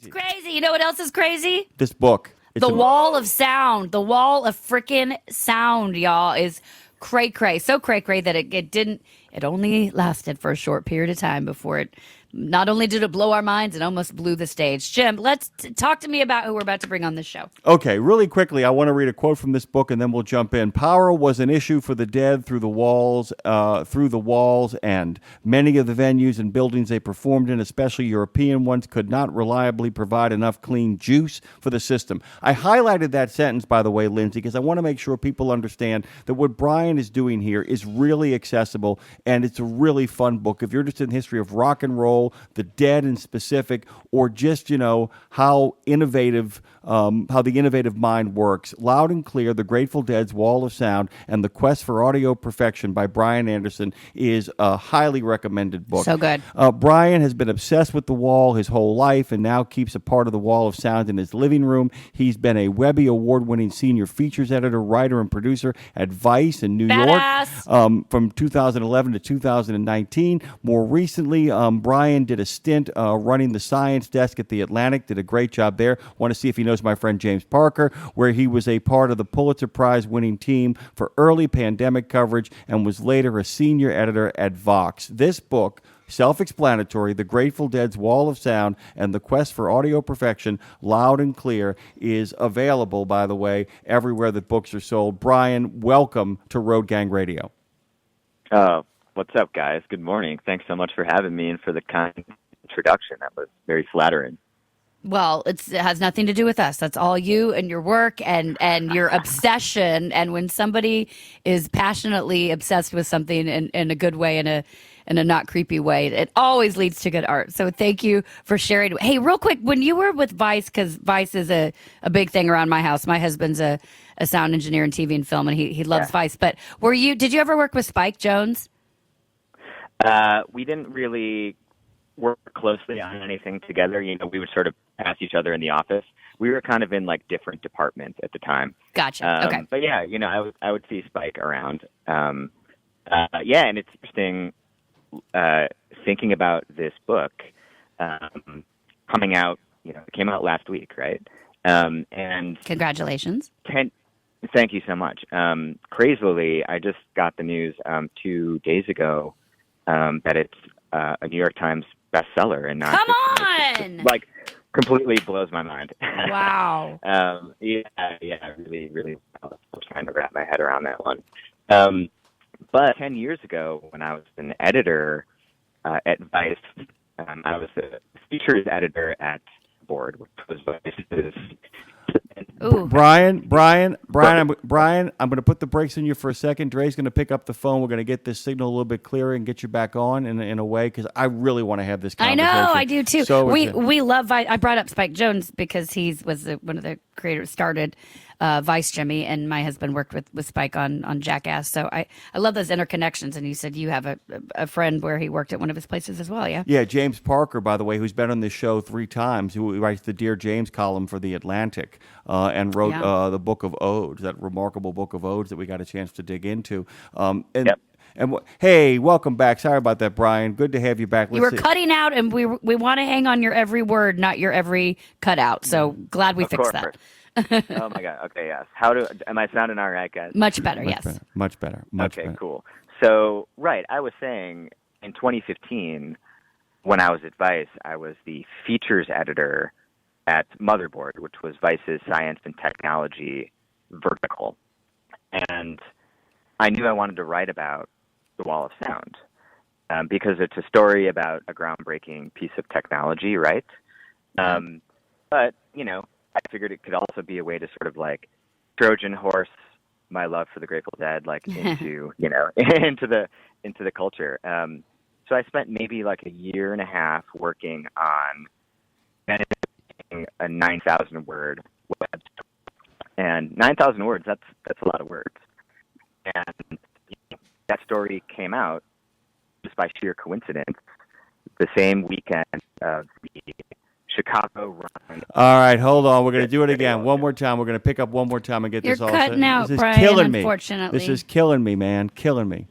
It's crazy. You know what else is crazy? This book. The wall of sound. The wall of freaking sound, y'all, is cray-cray. So cray-cray that it only lasted for a short period of time before it, not only did it blow our minds, it almost blew the stage. Jim, let's talk to me about who we're about to bring on this show. Okay, really quickly, I want to read a quote from this book, and then we'll jump in. Power was an issue for the dead through the wall's end. Many of the venues and buildings they performed in, especially European ones, could not reliably provide enough clean juice for the system. I highlighted that sentence, by the way, Lindsay, because I want to make sure people understand that what Brian is doing here is really accessible, and it's a really fun book. If you're interested in the history of rock and roll, the dead in specific, or just, how the innovative mind works. Loud and Clear, The Grateful Dead's Wall of Sound, and The Quest for Audio Perfection by Brian Anderson is a highly recommended book. So good. Brian has been obsessed with the wall his whole life and now keeps a part of the Wall of Sound in his living room. He's been a Webby Award-winning senior features editor, writer, and producer at Vice in New York from 2011 to 2019. More recently, Brian did a stint running the science desk at The Atlantic, did a great job there. Want to see if he knows my friend James Parker, where he was a part of the Pulitzer Prize winning team for early pandemic coverage and was later a senior editor at Vox. This book, self-explanatory, The Grateful Dead's Wall of Sound and The Quest for Audio Perfection, Loud and Clear, is available, by the way, everywhere that books are sold. Brian, welcome to Road Gang Radio. What's up, guys? Good morning. Thanks so much for having me and for the kind introduction. That was very flattering. Well, it has nothing to do with us. That's all you and your work and your obsession. And when somebody is passionately obsessed with something in a good way, in a not creepy way, it always leads to good art. So thank you for sharing. Hey, real quick, when you were with Vice, because Vice is a big thing around my house. My husband's a sound engineer in TV and film, and he loves Vice. But did you ever work with Spike Jonze? We didn't really work closely on anything together. We would sort of pass each other in the office. We were kind of in different departments at the time. Gotcha. Okay. But yeah, I would see Spike around. And it's interesting thinking about this book coming out. It came out last week, right? And congratulations. Thank you so much. Crazily, I just got the news 2 days ago that it's a New York Times bestseller, and not come on, completely blows my mind. Wow. Really, really. I was trying to wrap my head around that one. But 10 years ago, when I was an editor at Vice, I was a features editor at Board, which was Vice's. Ooh. Brian, I'm going to put the brakes on you for a second. Dre's going to pick up the phone. We're going to get this signal a little bit clearer and get you back on in a way, because I really want to have this conversation. I know, I do too. So we love Vice. I brought up Spike Jonze because he was one of the creators, started Vice, Jimmy, and my husband worked with Spike on Jackass. So I love those interconnections. And you said you have a friend where he worked at one of his places as well, yeah? Yeah, James Parker, by the way, who's been on this show 3 times, who writes the Dear James column for The Atlantic, and wrote the Book of Odes, that remarkable Book of Odes that we got a chance to dig into. Hey, welcome back. Sorry about that, Brian. Good to have you back. You were cutting out, and we want to hang on your every word, not your every cutout. So glad we fixed that. Oh my God. Okay. Yes. Am I sounding all right, guys? Much better. Yes. Much better. Okay. Cool. So, right. I was saying in 2015, when I was at Vice, I was the features editor at Motherboard, which was Vice's science and technology vertical. And I knew I wanted to write about the Wall of Sound because it's a story about a groundbreaking piece of technology, right? But, I figured it could also be a way to sort of Trojan horse my love for the Grateful Dead, into, into the culture. So I spent maybe a year and a half working on a 9,000 word web story. And 9,000 words, that's a lot of words. And that story came out just by sheer coincidence the same weekend of the Chicago run. All right, hold on. We're going to do it again. One more time. We're going to pick up one more time and get You're this all cutting out, This is Brian, killing me. unfortunately. This is killing me, man. Killing me.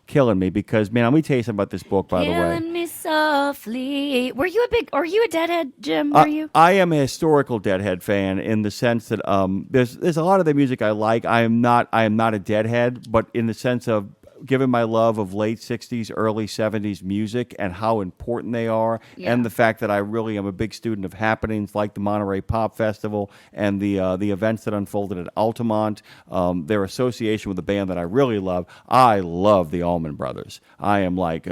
killing me because, man, let me tell you something about this book, by the way. Killing me softly. Are you a Deadhead, Jim? Were you? I am a historical Deadhead fan in the sense that there's a lot of the music I like. I am not a Deadhead, but in the sense of given my love of late 60s, early 70s music and how important they are, and the fact that I really am a big student of happenings like the Monterey Pop Festival and the events that unfolded at Altamont, their association with a band that I really love. I love the Allman Brothers. I am like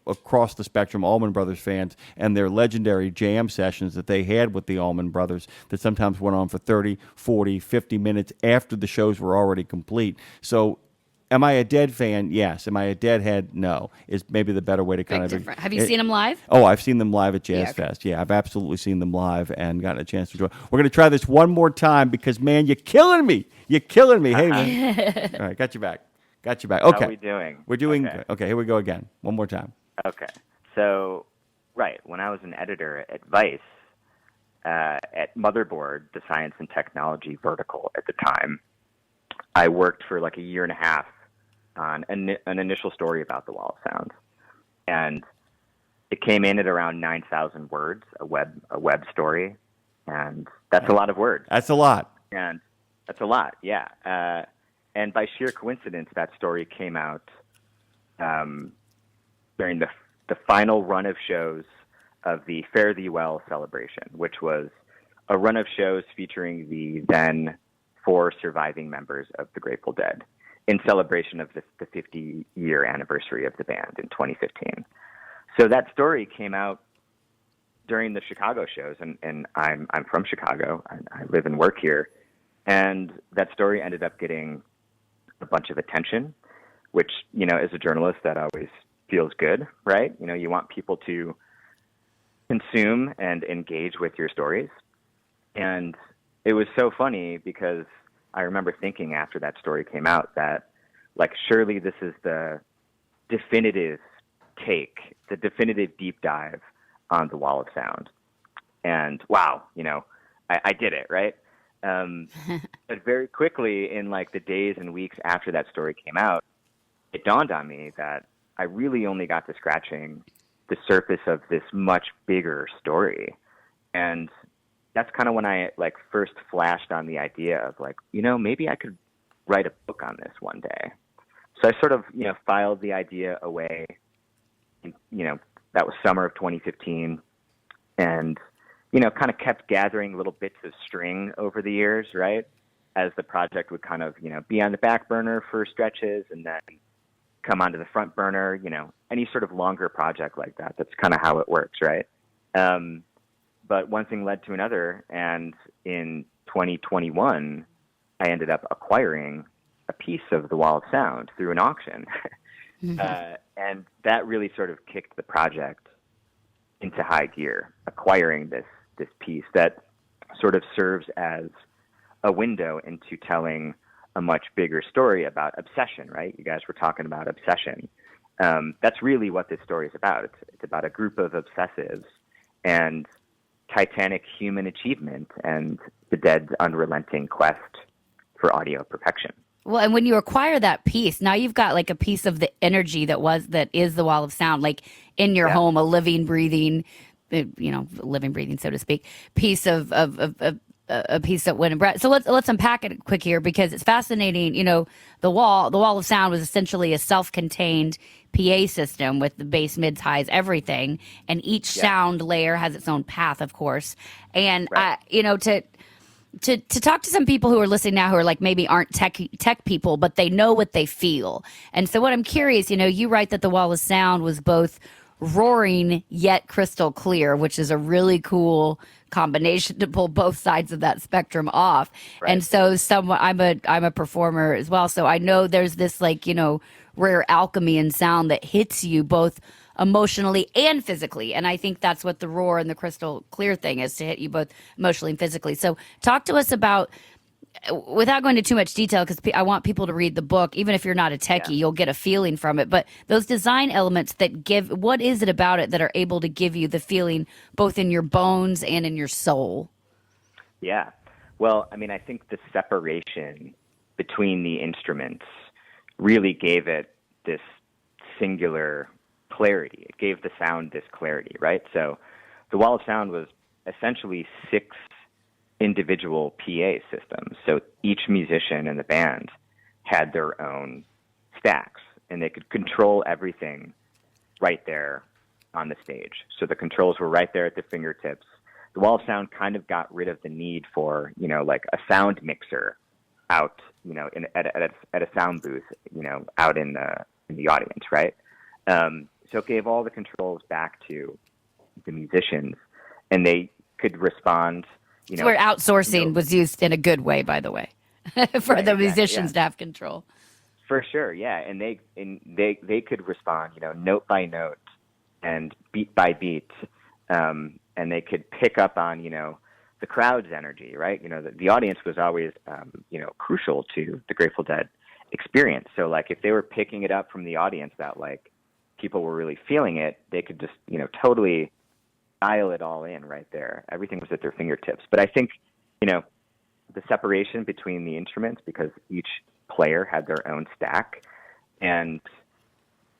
across the spectrum Allman Brothers fans, and their legendary jam sessions that they had with the Allman Brothers that sometimes went on for 30, 40, 50 minutes after the shows were already complete. So am I a Dead fan? Yes. Am I a Deadhead? No. Is maybe the better way to kind of... Different. Have you seen them live? Oh, I've seen them live at Jazz okay. Fest. Yeah, I've absolutely seen them live and gotten a chance to enjoy. We're going to try this one more time because, man, you're killing me. You're killing me. Hey, man. All right, got you back. Okay. How are we doing? We're doing... Okay, here we go again. One more time. Okay. So, right, when I was an editor at Vice, at Motherboard, the science and technology vertical at the time, I worked for like a year and a half on an initial story about the Wall of Sound. And it came in at around 9,000 words, a web story. And that's a lot of words. That's a lot. And that's a lot, yeah. And by sheer coincidence, that story came out during the final run of shows of the Fare Thee Well celebration, which was a run of shows featuring the then 4 surviving members of the Grateful Dead in celebration of the 50-year anniversary of the band in 2015. So that story came out during the Chicago shows, and I'm from Chicago. I live and work here. And that story ended up getting a bunch of attention, which, you know, as a journalist, that always feels good, right? You know, you want people to consume and engage with your stories. And it was so funny because I remember thinking after that story came out that, like, surely this is the definitive take, the definitive deep dive on the Wall of Sound. And wow, you know, I did it, right? But very quickly, in like the days and weeks after that story came out, it dawned on me that I really only got to scratching the surface of this much bigger story. And that's kind of when I like first flashed on the idea of like, you know, maybe I could write a book on this one day. So I sort of, you know, filed the idea away. You know, that was summer of 2015, and, you know, kind of kept gathering little bits of string over the years, right? As the project would kind of, you know, be on the back burner for stretches and then come onto the front burner, you know, any sort of longer project like that. That's kind of how it works, right? But one thing led to another, and in 2021, I ended up acquiring a piece of the Wall of Sound through an auction. And that really sort of kicked the project into high gear, acquiring this piece that sort of serves as a window into telling a much bigger story about obsession, right? You guys were talking about obsession. That's really what this story is about. It's about a group of obsessives and titanic human achievement and the Dead's unrelenting quest for audio perfection. Well, and when you acquire that piece, now you've got like a piece of the energy that is the Wall of Sound, like in your home, a living, breathing, so to speak, piece of a piece that went and bred. So let's unpack it quick here because it's fascinating. You know, the Wall of Sound was essentially a self-contained PA system with the bass, mids, highs, everything, and each sound layer has its own path, of course. And to talk to some people who are listening now who are like maybe aren't tech people, but they know what they feel. And so what I'm curious, you know, you write that the Wall of Sound was both roaring yet crystal clear, which is a really cool combination to pull both sides of that spectrum off. Right. And so I'm a performer as well, so I know there's this like, you know, rare alchemy in sound that hits you both emotionally and physically. And I think that's what the roar and the crystal clear thing is, to hit you both emotionally and physically. So talk to us about, without going into too much detail, because I want people to read the book. Even if you're not a techie, you'll get a feeling from it. But those design elements that give, what is it about it that are able to give you the feeling both in your bones and in your soul? Yeah. Well, I mean, I think the separation between the instruments really gave it this singular clarity. It gave the sound this clarity, right? So the wall of sound was essentially 6 individual PA systems. So each musician in the band had their own stacks, and they could control everything right there on the stage. So the controls were right there at their fingertips. The wall of sound kind of got rid of the need for, like a sound mixer out, at a sound booth, out in the audience, right? So it gave all the controls back to the musicians, and they could respond. Where outsourcing was used in a good way, by the way, for Right, the exactly, musicians yeah. to have control. For sure, yeah, and they could respond, note by note and beat by beat, and they could pick up on, the crowd's energy, right? The audience was always, crucial to the Grateful Dead experience. So, like, if they were picking it up from the audience that, like, people were really feeling it, they could just, totally dial it all in right there. Everything was at their fingertips. But I think, the separation between the instruments, because each player had their own stack, and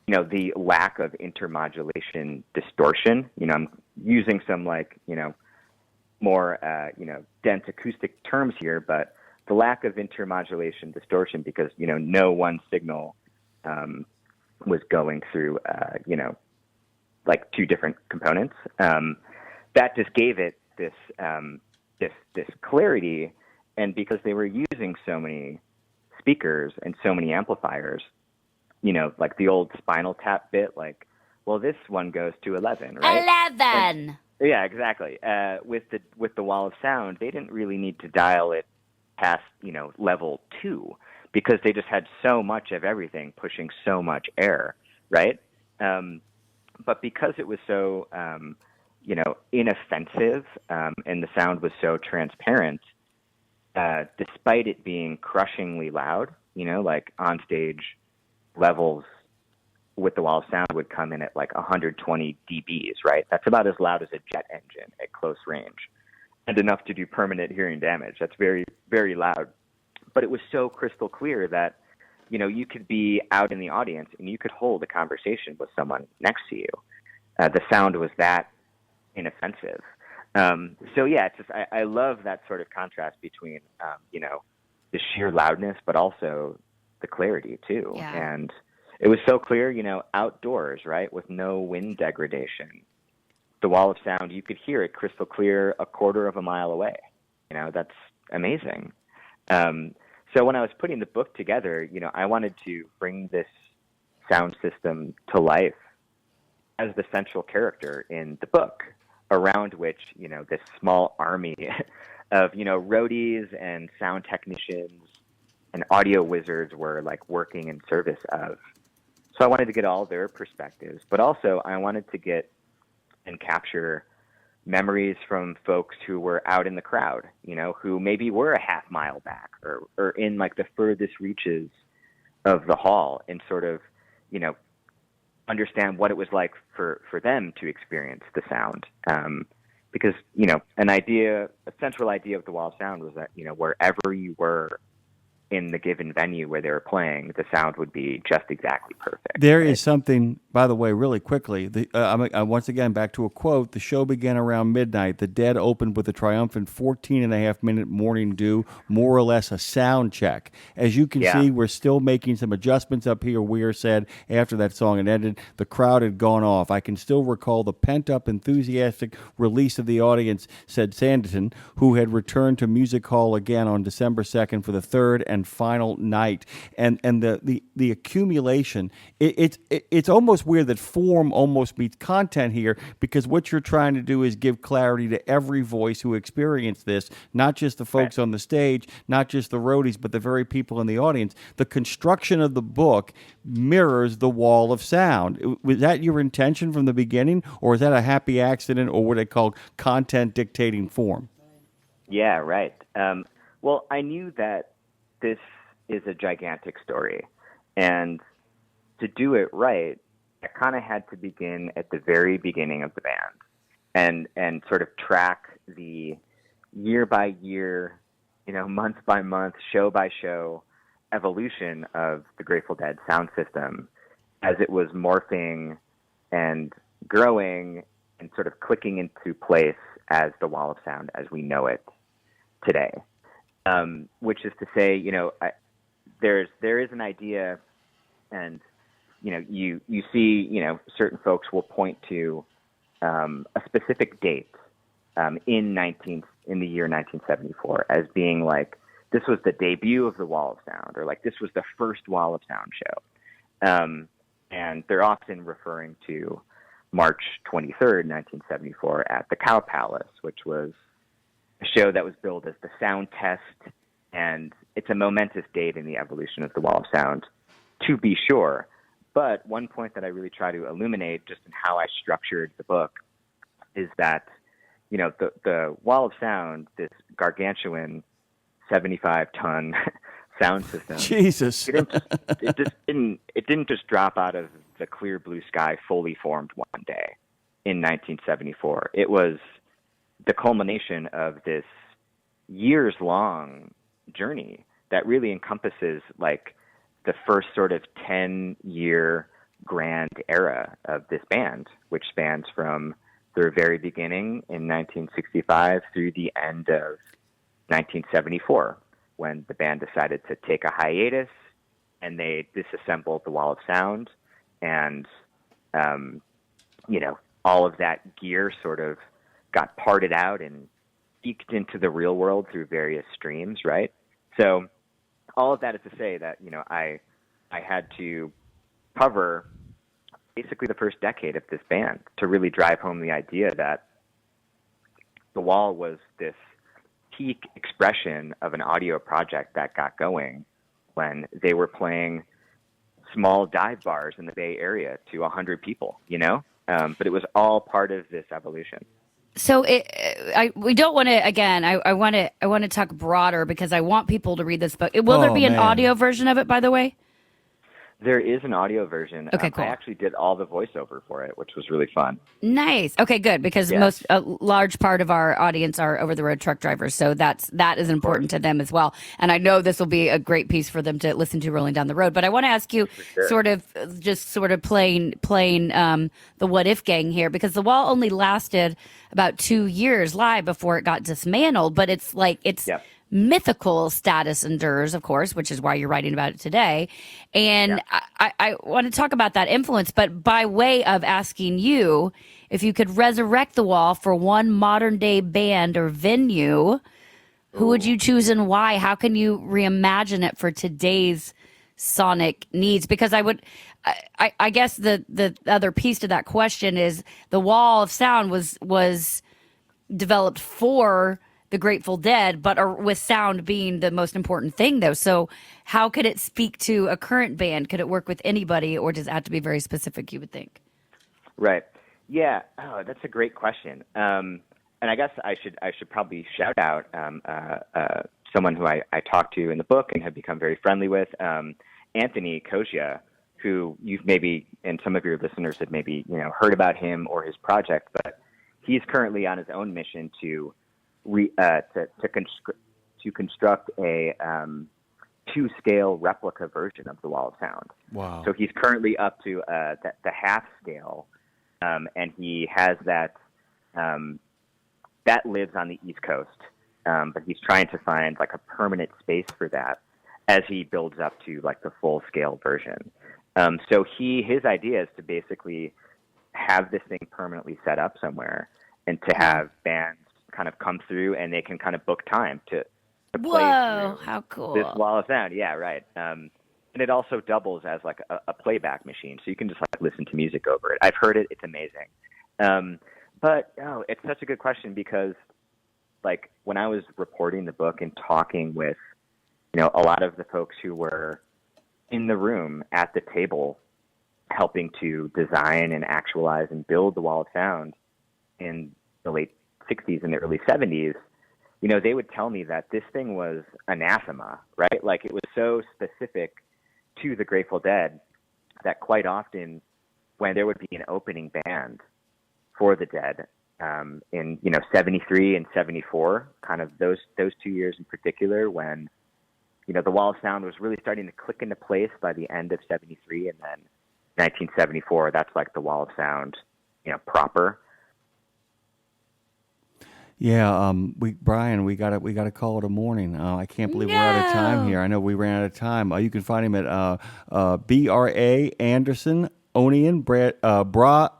the lack of intermodulation distortion. I'm using some more dense acoustic terms here, but the lack of intermodulation distortion, because no one signal was going through like 2 different components. That just gave it this this clarity, and because they were using so many speakers and so many amplifiers, like the old Spinal Tap bit, like, well, this one goes to 11, right? 11. Yeah, exactly. With the wall of sound, they didn't really need to dial it past, level 2, because they just had so much of everything pushing so much air, right? But because it was so, inoffensive, and the sound was so transparent, despite it being crushingly loud, like on stage levels with the wall of sound would come in at like 120 dBs, right? That's about as loud as a jet engine at close range, and enough to do permanent hearing damage. That's very, very loud. But it was so crystal clear that, you could be out in the audience and you could hold a conversation with someone next to you. The sound was that inoffensive. So yeah, it's just, I love that sort of contrast between, the sheer loudness, but also the clarity too. Yeah. And it was so clear, outdoors, right, with no wind degradation. The wall of sound, you could hear it crystal clear a quarter of a mile away. That's amazing. So when I was putting the book together, I wanted to bring this sound system to life as the central character in the book, around which, this small army of, roadies and sound technicians and audio wizards were like working in service of. So I wanted to get all their perspectives, but also I wanted to get and capture memories from folks who were out in the crowd, who maybe were a half mile back or in like the furthest reaches of the hall, and sort of, understand what it was like for them to experience the sound. Because, a central idea of the wall of sound was that, wherever you were in the given venue where they were playing, the sound would be just exactly perfect. There is something, by the way, really quickly. Once again, back to a quote. The show began around midnight. The Dead opened with a triumphant 14.5-minute morning dew, more or less a sound check. As you can see, we're still making some adjustments up here. Weir said after that song had ended, the crowd had gone off. I can still recall the pent-up, enthusiastic release of the audience, said Sanditon, who had returned to Music Hall again on December 2nd for the third and final night. And the accumulation, it's almost weird that form almost meets content here, because what you're trying to do is give clarity to every voice who experienced this, not just the folks on the stage, not just the roadies, but the very people in the audience. The construction of the book mirrors the wall of sound. Was that your intention from the beginning, or is that a happy accident, or what they call content dictating form? Yeah, right. Well, I knew that this is a gigantic story, and to do it right, I kind of had to begin at the very beginning of the band, and sort of track the year by year, month by month, show by show evolution of the Grateful Dead sound system, as it was morphing and growing and sort of clicking into place as the Wall of Sound as we know it today. Which is to say, there is an idea, and you see, certain folks will point to a specific date in the year 1974 as being like, this was the debut of the Wall of Sound, or like this was the first Wall of Sound show. And they're often referring to March 23rd, 1974 at the Cow Palace, which was a show that was billed as the sound test. And it's a momentous date in the evolution of the Wall of Sound, to be sure. But one point that I really try to illuminate just in how I structured the book is that, the Wall of Sound, this gargantuan 75-ton sound system. Jesus. It didn't just drop out of the clear blue sky, fully formed one day in 1974. It was the culmination of this years-long journey that really encompasses like the first sort of 10-year grand era of this band, which spans from their very beginning in 1965 through the end of 1974, when the band decided to take a hiatus and they disassembled the Wall of Sound, and all of that gear sort of got parted out and eked into the real world through various streams, right? So all of that is to say that, I had to cover basically the first decade of this band to really drive home the idea that the Wall was this peak expression of an audio project that got going when they were playing small dive bars in the Bay Area to 100 people, but it was all part of this evolution. So we don't want to. Again, I want to talk broader because I want people to read this book. Will there be an audio version of it? By the way, there is an audio version. Okay, cool. I actually did all the voiceover for it, which was really fun. Nice. Okay, good, because a large part of our audience are over the road truck drivers, so that is important to them as well. And I know this will be a great piece for them to listen to rolling down the road. But I want to ask you, sort of playing the what if gang here, because the Wall only lasted about 2 years live before it got dismantled. But it's mythical status endures, of course, which is why you're writing about it today. And I want to talk about that influence, but by way of asking you, if you could resurrect the Wall for one modern day band or venue, who would you choose and why? How can you reimagine it for today's sonic needs? Because I guess the other piece to that question is the Wall of Sound was developed for the Grateful Dead, but with sound being the most important thing, though. So how could it speak to a current band? Could it work with anybody, or does it have to be very specific, you would think? Right. Yeah. Oh, that's a great question. And I guess I should probably shout out someone who I talked to in the book and have become very friendly with, Anthony Kozia, who you've maybe, and some of your listeners have maybe heard about him or his project, but he's currently on his own mission to construct a 2-scale replica version of the Wall of Sound. Wow! So he's currently up to the half scale, and he has that lives on the East Coast, but he's trying to find like a permanent space for that as he builds up to like the full scale version. So his idea is to basically have this thing permanently set up somewhere, and to have bands kind of come through and they can kind of book time to play. Whoa, how cool. This Wall of Sound. Yeah, right. And it also doubles as like a playback machine. So you can just like listen to music over it. I've heard it. It's amazing. But it's such a good question because like when I was reporting the book and talking with, a lot of the folks who were in the room at the table helping to design and actualize and build the Wall of Sound in the late 60s and the early 70s, they would tell me that this thing was anathema, right? Like it was so specific to the Grateful Dead that quite often when there would be an opening band for the Dead in 73 and 74, kind of those 2 years in particular, when the Wall of Sound was really starting to click into place by the end of 73 and then 1974. That's like the Wall of Sound, proper. Yeah, Brian, we got to call it a morning. I can't believe we're out of time here. I know we ran out of time. You can find him at BRA Anderson Onion, Bra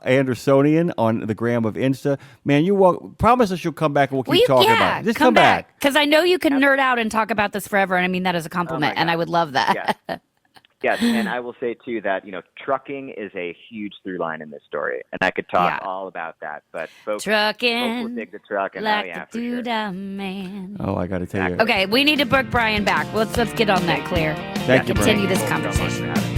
Andersonian on the gram of Insta. Man, promise us you'll come back and we'll keep talking about it. Just come back. Because I know you can nerd out and talk about this forever, and I mean that as a compliment, and I would love that. Yeah. Yes, and I will say, too, that, trucking is a huge through line in this story. And I could talk all about that, but folks will dig the truck. And like the doodah man. Oh, I got to tell you. Okay, we need to book Brian back. Let's get on that, Claire. Thank you, Continue Brian. this conversation.